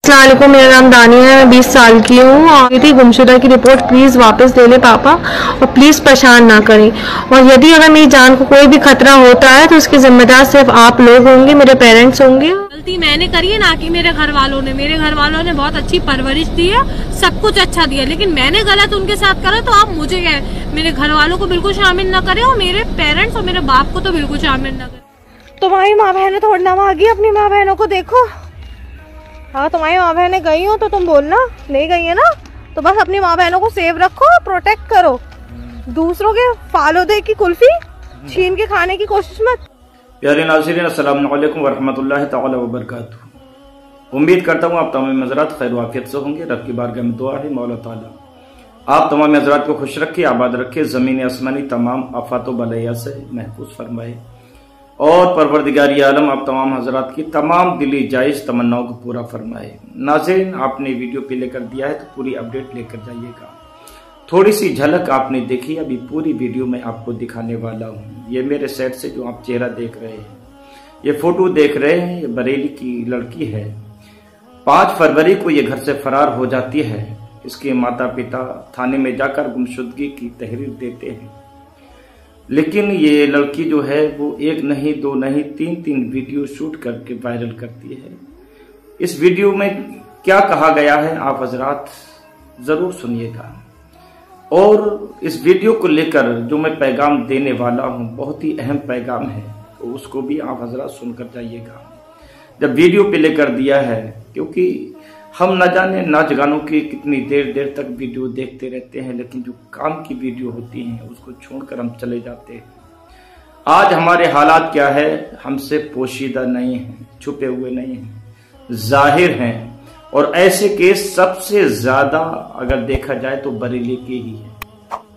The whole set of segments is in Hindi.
अस्सलामुअलैकुम, मेरा नाम दानिया है। मैं 20 साल की हूँ और थी गुमशुदा की रिपोर्ट प्लीज़ वापस ले ले पापा, और प्लीज़ परेशान ना करें। और यदि अगर मेरी जान को कोई भी खतरा होता है तो उसके जिम्मेदार सिर्फ आप लोग होंगे, मेरे पेरेंट्स होंगे। गलती मैंने करी है, ना कि मेरे घर वालों ने। मेरे घर वालों ने बहुत अच्छी परवरिश दी है, सब कुछ अच्छा दिया, लेकिन मैंने गलत उनके साथ करा तो आप मुझे मेरे घर वालों को बिल्कुल शामिल न करें और मेरे पेरेंट्स और मेरे बाप को तो बिल्कुल शामिल न करें। तुम्हारी माँ बहनें थोड़ा मांगी, अपनी माँ बहनों को देखो। हाँ, तुम्हारी माँ बहनें गई हो तो तुम बोलना, नहीं गई है ना तो बस अपनी माँ बहनों को सेव रखो, प्रोटेक्ट करो। दूसरों के फालूदे की कुल्फी छीन के खाने की कोशिश मत। प्यारे नाज़रीन, अस्सलाम वालेकुम वरहमतुल्लाहि तआला व बरकातुहू। उम्मीद करता हूँ आप तमाम हज़रात खैर वाफियत से होंगे। रब की बारगाह में दुआ है मौला ताला आप तमाम हज़रात को खुश रखे, आबाद रखे, ज़मीन आसमानी तमाम आफात व बलैया से महफूज फरमाए, और परवरदिगारी आलम आप तमाम हजरात की तमाम दिली जायज तमन्नाओं को पूरा फरमाए। नाज़रीन, आपने वीडियो पे लेकर दिया है तो पूरी अपडेट लेकर जाइएगा। थोड़ी सी झलक आपने देखी, अभी पूरी वीडियो में आपको दिखाने वाला हूँ। ये मेरे सेट से जो आप चेहरा देख रहे हैं, ये फोटो देख रहे हैं, ये बरेली की लड़की है। 5 फरवरी को ये घर से फरार हो जाती है। इसके माता पिता थाने में जाकर गुमशुदगी की तहरीर देते हैं, लेकिन ये लड़की जो है वो 1 नहीं 2 नहीं 3 वीडियो शूट करके वायरल करती है। इस वीडियो में क्या कहा गया है आप हजरात जरूर सुनिएगा, और इस वीडियो को लेकर जो मैं पैगाम देने वाला हूँ बहुत ही अहम पैगाम है, तो उसको भी आप हजरात सुनकर जाइएगा। जब वीडियो पे लेकर दिया है, क्योंकि हम न जाने नाचगानों की कितनी देर तक वीडियो देखते रहते हैं, लेकिन जो काम की वीडियो होती है उसको छोड़कर हम चले जाते हैं। आज हमारे हालात क्या है, हमसे पोशीदा नहीं है, छुपे हुए नहीं हैं, जाहिर हैं। और ऐसे केस सबसे ज्यादा अगर देखा जाए तो बरेली के ही है।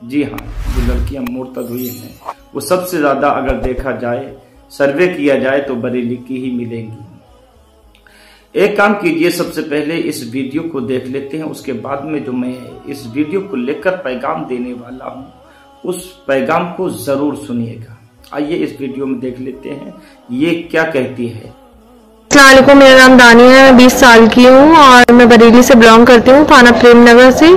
जी हाँ, जो लड़कियां मुर्तद हुई हैं वो सबसे ज्यादा अगर देखा जाए, सर्वे किया जाए तो बरेली की ही मिलेंगी। एक काम कीजिए, सबसे पहले इस वीडियो को देख लेते हैं, उसके बाद में जो मैं इस वीडियो को लेकर पैगाम देने वाला हूं उस पैगाम को जरूर सुनिएगा। आइए इस वीडियो में देख लेते हैं ये क्या कहती है। अस्सलामुअलैकुम, मेरा नाम दानिया है। मैं 20 साल की हूँ और मैं बरेली से बिलोंग करती हूँ, थाना प्रेम नगर से।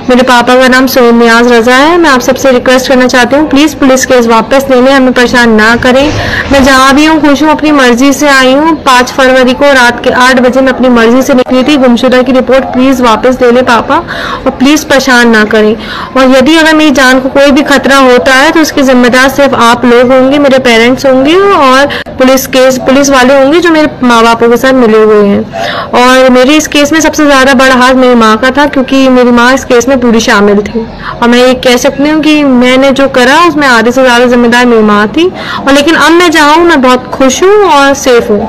मेरे पापा का नाम सोहेल नियाज रजा है। मैं आप सबसे रिक्वेस्ट करना चाहती हूँ, प्लीज़ पुलिस केस वापस ले लें, हमें परेशान ना करें। मैं जहाँ भी हूँ खुश हूँ, अपनी मर्जी से आई हूँ। 5 फरवरी को रात के 8 बजे मैं अपनी मर्जी से निकली थी। गुमशुदा की रिपोर्ट प्लीज़ वापस ले ले पापा, और प्लीज़ परेशान ना करें। और यदि अगर मेरी जान को कोई भी खतरा होता है तो उसके जिम्मेदार सिर्फ आप लोग होंगे, मेरे पेरेंट्स होंगे, और पुलिस वाले होंगे जो मेरे माँ बापों के साथ मिले हुए हैं। और मेरे इस केस में सबसे ज्यादा बड़ा हाथ मेरी माँ का था, क्योंकि मेरी माँ इस केस में पूरी शामिल थी। और मैं ये कह सकती हूँ कि मैंने जो करा उसमें आधे से ज्यादा जिम्मेदार मेरी माँ थी। और लेकिन अब मैं जहाँ हूँ मैं बहुत खुश हूँ और सेफ हूँ।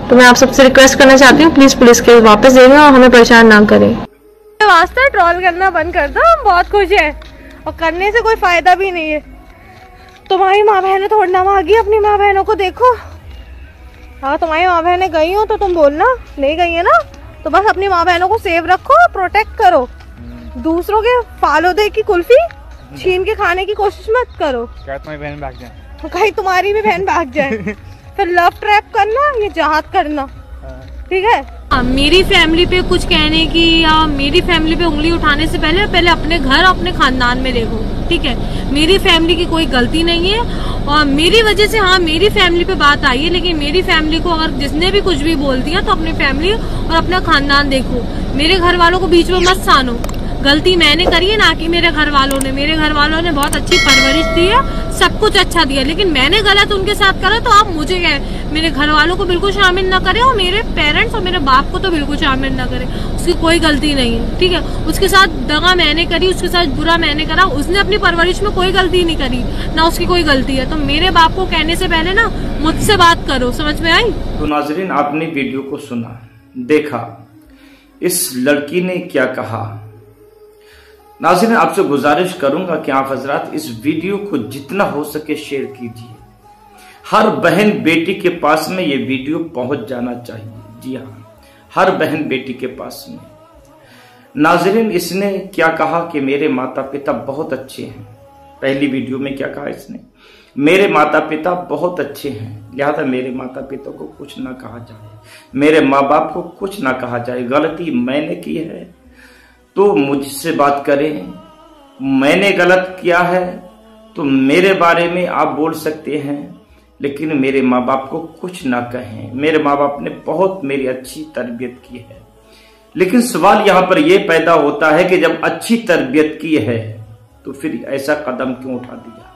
तो मैं आप सबसे रिक्वेस्ट करना चाहती हूँ, प्लीज पुलिस केस वापस दे दें और हमें परेशान ना करें। वास्ते ट्रोल करना बंद कर दो, हम बहुत खुश है और करने से कोई फायदा भी नहीं है। तुम्हारी माँ बहनें थोड़ा मांगी, अपनी माँ बहनों को देखो। हाँ, तुम्हारी माँ बहनें गई हो तो तुम बोलना, नहीं गई है ना तो बस अपनी माँ बहनों को सेव रखो, प्रोटेक्ट करो। दूसरों के फालूदे की कुल्फी छीन के खाने की कोशिश मत करो। क्या तुम्हारी बहन भाग जाए? कहीं तुम्हारी भी बहन भाग जाए। फिर लव ट्रैप करना, ये जहाद करना, ठीक है। मेरी फैमिली पे कुछ कहने की या मेरी फैमिली पे उंगली उठाने से पहले अपने घर अपने खानदान में देखो, ठीक है। मेरी फैमिली की कोई गलती नहीं है, और मेरी वजह से हाँ मेरी फैमिली पे बात आई है, लेकिन मेरी फैमिली को अगर जिसने भी कुछ भी बोल दिया तो अपनी फैमिली और अपना खानदान देखो। मेरे घर वालों को बीच में मत सानो। गलती मैंने करी है, ना कि मेरे घर वालों ने। मेरे घर वालों ने बहुत अच्छी परवरिश दी है, सब कुछ अच्छा दिया, लेकिन मैंने गलत उनके साथ करा तो आप मुझे मेरे घर वालों को बिल्कुल शामिल ना करें और मेरे पेरेंट्स और मेरे बाप को तो बिल्कुल शामिल ना करें। उसकी कोई गलती नहीं है, ठीक है। उसके साथ दगा मैंने करी, उसके साथ बुरा मैंने करा, उसने अपनी परवरिश में कोई गलती नहीं करी, ना उसकी कोई गलती है। तो मेरे बाप को कहने से पहले ना मुझसे बात करो, समझ में आई? तो नाजरीन, आपने वीडियो को सुना, देखा इस लड़की ने क्या कहा। नाज़रीन, आपसे गुजारिश करूंगा कि आप हजरात इस वीडियो को जितना हो सके शेयर कीजिए। हर बहन बेटी के पास में ये वीडियो पहुंच जाना चाहिए। जी हाँ, हर बहन बेटी के पास में। नाज़रीन, इसने क्या कहा कि मेरे माता पिता बहुत अच्छे हैं। पहली वीडियो में क्या कहा इसने मेरे माता पिता बहुत अच्छे हैं, लिहाजा मेरे माता पिता को कुछ ना कहा जाए, मेरे माँ बाप को कुछ ना कहा जाए। गलती मैंने की है तो मुझसे बात करें, मैंने गलत किया है तो मेरे बारे में आप बोल सकते हैं, लेकिन मेरे माँ बाप को कुछ ना कहें। मेरे माँ बाप ने बहुत मेरी अच्छी तरबियत की है। लेकिन सवाल यहाँ पर यह पैदा होता है कि जब अच्छी तरबियत की है तो फिर ऐसा कदम क्यों उठा दिया?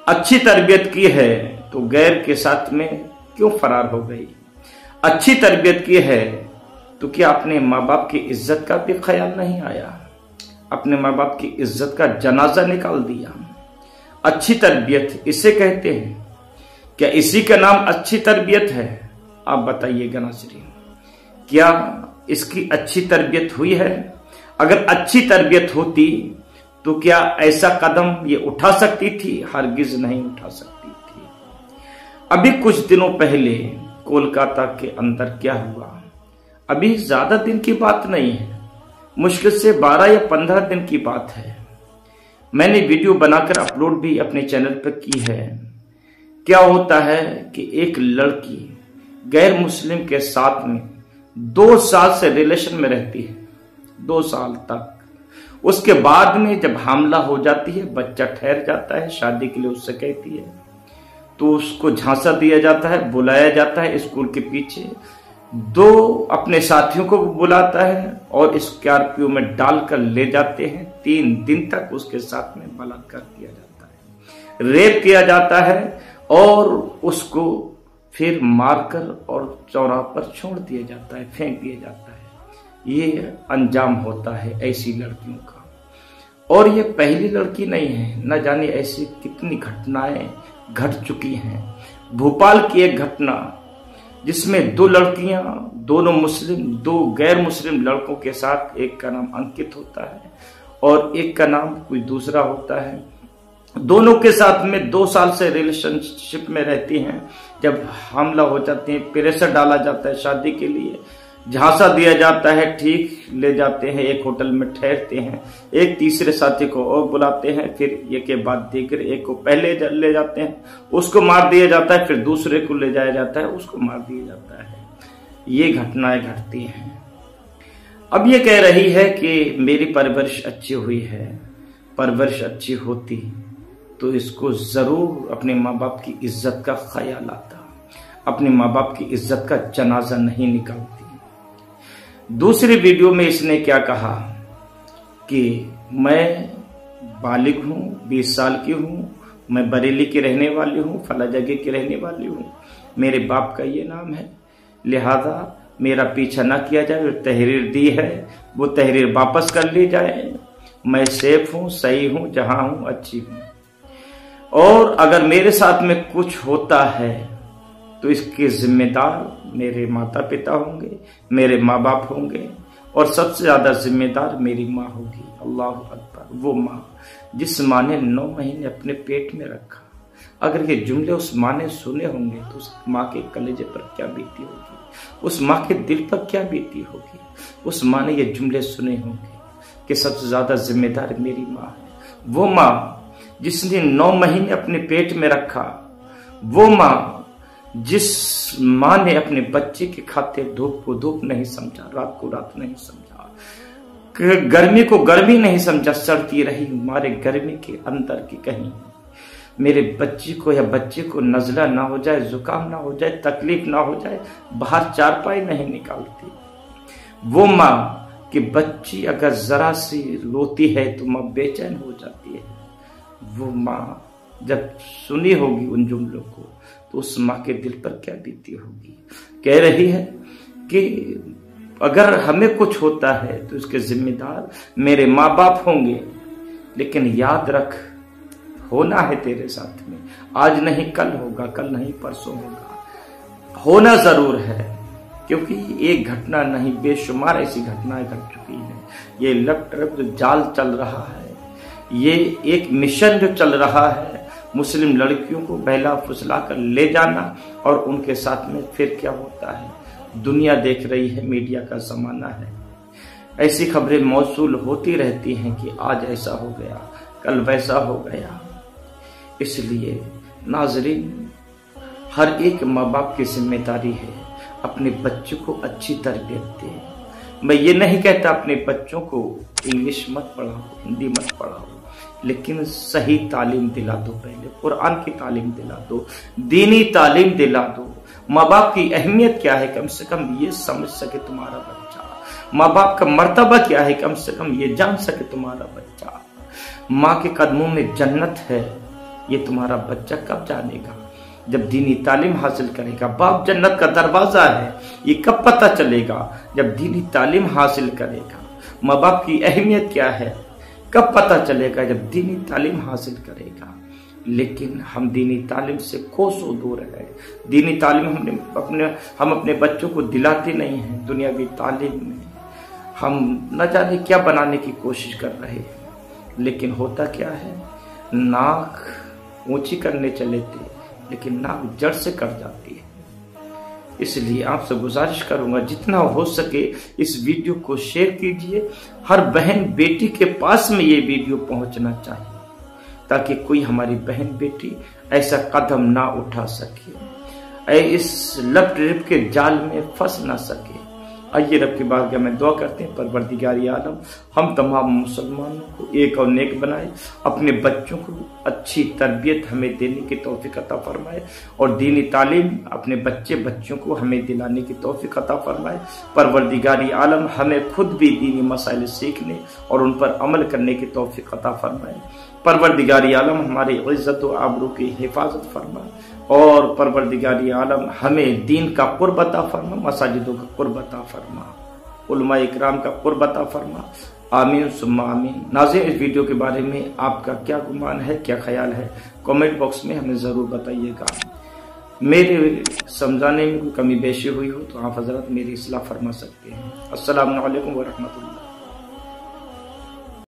अच्छी तरबियत की है तो गैर के साथ में क्यों फरार हो गई? अच्छी तरबियत की है तो क्या अपने माँ बाप की इज्जत का भी ख्याल नहीं आया? अपने माँ बाप की इज्जत का जनाजा निकाल दिया। अच्छी तरबियत इसे कहते हैं। क्या इसी का नाम अच्छी तरबियत है? आप बताइएगा नाज़रीन, क्या इसकी अच्छी तरबियत हुई है? अगर अच्छी तरबियत होती तो क्या ऐसा कदम ये उठा सकती थी? हरगिज नहीं उठा सकती थी। अभी कुछ दिनों पहले कोलकाता के अंदर क्या हुआ, अभी ज्यादा दिन की बात नहीं है, मुश्किल से 12 या 15 दिन की बात है। मैंने वीडियो बनाकर अपलोड भी अपने चैनल पर की है। क्या होता है कि एक लड़की गैर मुस्लिम के साथ में 2 साल से रिलेशन में रहती है, 2 साल तक। उसके बाद में जब हमला हो जाती है, बच्चा ठहर जाता है, शादी के लिए उससे कहती है, तो उसको झांसा दिया जाता है, बुलाया जाता है स्कूल के पीछे, 2 अपने साथियों को बुलाता है और स्कॉर्पियो में डालकर ले जाते हैं। 3 दिन तक उसके साथ में बलात्कार किया जाता है, रेप किया जाता है और उसको फिर मारकर और चौराहे पर छोड़ दिया जाता है, फेंक दिया जाता है। ये अंजाम होता है ऐसी लड़कियों का। और ये पहली लड़की नहीं है, न जाने ऐसी कितनी घटनाएं घट चुकी हैं। भोपाल की एक घटना जिसमें 2 लड़कियां, दोनों मुस्लिम, 2 गैर मुस्लिम लड़कों के साथ, एक का नाम अंकित होता है और एक का नाम कोई दूसरा होता है, दोनों के साथ में 2 साल से रिलेशनशिप में रहती हैं। जब हमला हो जाती है, प्रेशर डाला जाता है शादी के लिए, झांसा दिया जाता है, ठीक ले जाते हैं, एक होटल में ठहरते हैं, एक तीसरे साथी को और बुलाते हैं, फिर एक के बाद देकर एक को पहले ले जाते हैं, उसको मार दिया जाता है, फिर दूसरे को ले जाया जाता है, उसको मार दिया जाता है। ये घटनाएं घटती हैं। अब ये कह रही है कि मेरी परवरिश अच्छी हुई है। परवरिश अच्छी होती तो इसको जरूर अपने माँ बाप की इज्जत का ख्याल आता, अपने माँ बाप की इज्जत का जनाजा नहीं निकालती। दूसरी वीडियो में इसने क्या कहा कि मैं बालिग हूं, 20 साल की हूं, मैं बरेली की रहने वाली हूं, फला जगह की रहने वाली हूं, मेरे बाप का ये नाम है, लिहाजा मेरा पीछा ना किया जाए। तहरीर दी है वो तहरीर वापस कर ली जाए। मैं सेफ हूं, सही हूं, जहां हूं अच्छी हूं। और अगर मेरे साथ में कुछ होता है तो इसके जिम्मेदार मेरे माता पिता होंगे, मेरे माँ बाप होंगे और सबसे ज्यादा जिम्मेदार मेरी माँ होगी। अल्लाह अकबर। वो माँ जिस माँ ने 9 महीने अपने पेट में रखा, अगर ये जुमले उस माँ ने सुने होंगे तो उस माँ के कलेजे पर क्या बीती होगी, उस माँ के दिल पर क्या बीती होगी। उस माँ ने ये जुमले सुने होंगे कि सबसे ज्यादा जिम्मेदार मेरी माँ है। वो माँ जिसने 9 महीने अपने पेट में रखा, वो माँ जिस माँ ने अपने बच्चे के खातिर धूप को धूप नहीं समझा, रात को रात नहीं समझा, गर्मी को गर्मी नहीं समझा, सड़ती रही मारे गर्मी के अंदर की कहीं मेरे बच्ची को या बच्चे को नजला ना हो जाए, जुकाम ना हो जाए, तकलीफ ना हो जाए, बाहर चारपाई नहीं निकालती। वो माँ कि बच्ची अगर जरा सी रोती है तो माँ बेचैन हो जाती है। वो माँ जब सुनी होगी उन जुमलों को तो उस माँ के दिल पर क्या बीती होगी। कह रही है कि अगर हमें कुछ होता है तो इसके जिम्मेदार मेरे माँ बाप होंगे, लेकिन याद रख होना है तेरे साथ में, आज नहीं कल होगा, कल नहीं परसों होगा, होना जरूर है। क्योंकि एक घटना नहीं बेशुमार ऐसी घटनाएं घट चुकी है। ये लफ्ट जो जाल चल रहा है, ये एक मिशन जो चल रहा है, मुस्लिम लड़कियों को बहला फुसला कर ले जाना और उनके साथ में फिर क्या होता है। दुनिया देख रही है, मीडिया का जमाना है, ऐसी खबरें मौसूल होती रहती हैं कि आज ऐसा हो गया, कल वैसा हो गया। इसलिए नाज़रीन, हर एक माँ बाप की जिम्मेदारी है अपने बच्चों को अच्छी तरबियत दे। मैं ये नहीं कहता अपने बच्चों को इंग्लिश मत पढ़ाओ, हिंदी मत पढ़ाओ, लेकिन सही तालीम दिला दो। पहले कुरान की तालीम दिला दो, दीनी तालीम दिला दो। माँ बाप की अहमियत क्या है कम से कम ये समझ सके तुम्हारा बच्चा। माँ बाप का मर्तबा क्या है कम से कम ये जान सके तुम्हारा बच्चा। माँ के कदमों में जन्नत है, ये तुम्हारा बच्चा कब जानेगा? जब दीनी तालीम हासिल करेगा। बाप जन्नत का दरवाजा है, ये कब पता चलेगा? जब दीनी तालीम हासिल करेगा। माँ बाप की अहमियत क्या है कब पता चलेगा? जब दीनी तालीम हासिल करेगा। लेकिन हम दीनी तालीम से कोसों दूर है। दीनी तालीम हम अपने बच्चों को दिलाते नहीं हैं। दुनियावी तालीम में हम न जाने क्या बनाने की कोशिश कर रहे हैं, लेकिन होता क्या है, नाक ऊंची करने चले थे लेकिन नाक जड़ से कट जाती है। इसलिए आपसे गुजारिश करूंगा जितना हो सके इस वीडियो को शेयर कीजिए। हर बहन बेटी के पास में ये वीडियो पहुंचना चाहिए ताकि कोई हमारी बहन बेटी ऐसा कदम ना उठा सके, इस लप ट्रिप के जाल में फंस ना सके। आइए रब की बारगाह में दुआ करते हैं, परवरदिगार आलम हम तमाम मुसलमानों को एक और नेक बनाए, अपने बच्चों को अच्छी तरबियत हमें देने की तौफीक अता फरमाए और दीनी तालीम अपने बच्चों को हमें दिलाने की तौफीक अता फरमाए। परवरदिगार आलम हमें खुद भी दीनी मसाइल सीखने और उन पर अमल करने की तौफीक अता फरमाए। परवरदिगार आलम हमारी इज्जत व आबरू की हिफाजत फरमाए और परवरदिगार आलम हमें दीन का कुर्ब अता फरमा, मसाजिदों का कुर्ब अता फरमा, उलमा इकराम का कुर्ब अता फरमा। आमीन सुम्मा आमीन। नाज़रीन, इस वीडियो के बारे में आपका क्या गुमान है, क्या ख्याल है, कमेंट बॉक्स में हमें ज़रूर बताइएगा। मेरे समझाने में कोई कमी बेशी हुई हो तो आप हज़रत मेरी इस्लाह फरमा सकते हैं। अस्सलामु अलैकुम व रहमतुल्लाह।